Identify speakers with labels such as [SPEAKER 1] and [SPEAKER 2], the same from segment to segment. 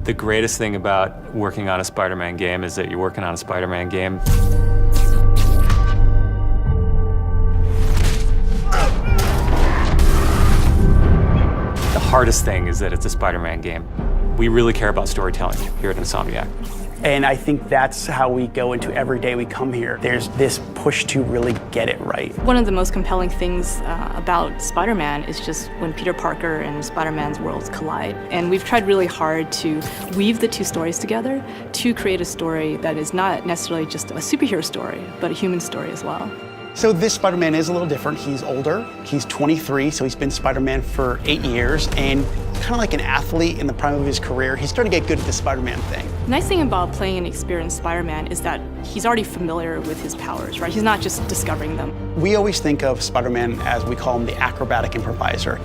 [SPEAKER 1] The greatest thing about working on a Spider-Man game is that you're working on a Spider-Man game. The hardest thing is that it's a Spider-Man game. We really care about storytelling here at Insomniac.
[SPEAKER 2] And I think that's how we go into every day we come here. There's this push to really get it right.
[SPEAKER 3] One of the most compelling things about Spider-Man is just when Peter Parker and Spider-Man's worlds collide. And we've tried really hard to weave the two stories together to create a story that is not necessarily just a superhero story, but a human story as well.
[SPEAKER 2] So this Spider-Man is a little different. He's older, he's 23, so he's been Spider-Man for 8 years, and kind of like an athlete in the prime of his career, he's starting to get good at the Spider-Man thing.
[SPEAKER 3] The nice thing about playing an experienced Spider-Man is that he's already familiar with his powers, right? He's not just discovering them.
[SPEAKER 2] We always think of Spider-Man as, we call him, the acrobatic improviser.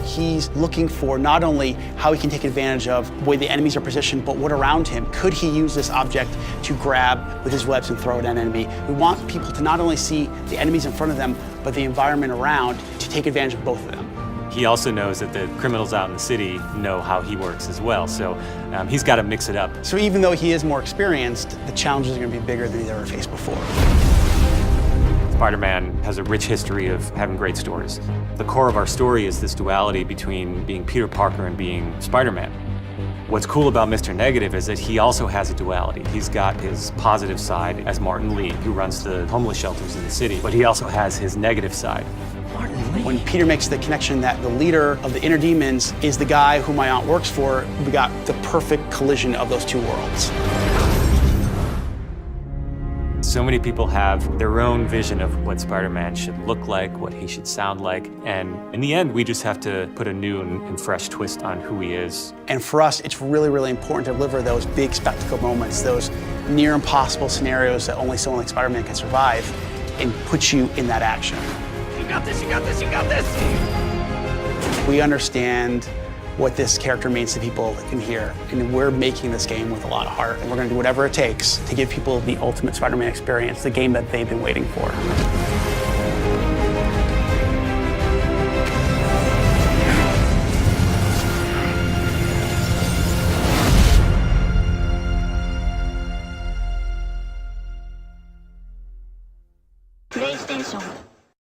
[SPEAKER 2] He's looking for not only how he can take advantage of the way the enemies are positioned, but what around him. Could he use this object to grab with his webs and throw at an enemy? We want people to not only see the enemies in front of them, but the environment around, to take advantage of both of them.
[SPEAKER 1] He also knows that the criminals out in the city know how he works as well, so he's got to mix it up.
[SPEAKER 2] So even though he is more experienced, the challenges are going to be bigger than he's ever faced before.
[SPEAKER 1] Spider-Man has a rich history of having great stories. The core of our story is this duality between being Peter Parker and being Spider-Man. What's cool about Mr. Negative is that he also has a duality. He's got his positive side as Martin Lee, who runs the homeless shelters in the city, but he also has his negative side.
[SPEAKER 2] When Peter makes the connection that the leader of the inner demons is the guy who my aunt works for, we got the perfect collision of those two worlds.
[SPEAKER 1] So many people have their own vision of what Spider-Man should look like, what he should sound like, and in the end, we just have to put a new and fresh twist on who he is.
[SPEAKER 2] And for us, it's really, really important to deliver those big spectacle moments, those near impossible scenarios that only someone like Spider-Man can survive, and put you in that action.
[SPEAKER 4] You got this, you got this, you got this!
[SPEAKER 2] We understand what this character means to people in here, and we're making this game with a lot of heart, and we're going to do whatever it takes to give people the ultimate Spider-Man experience, the game that they've been waiting for.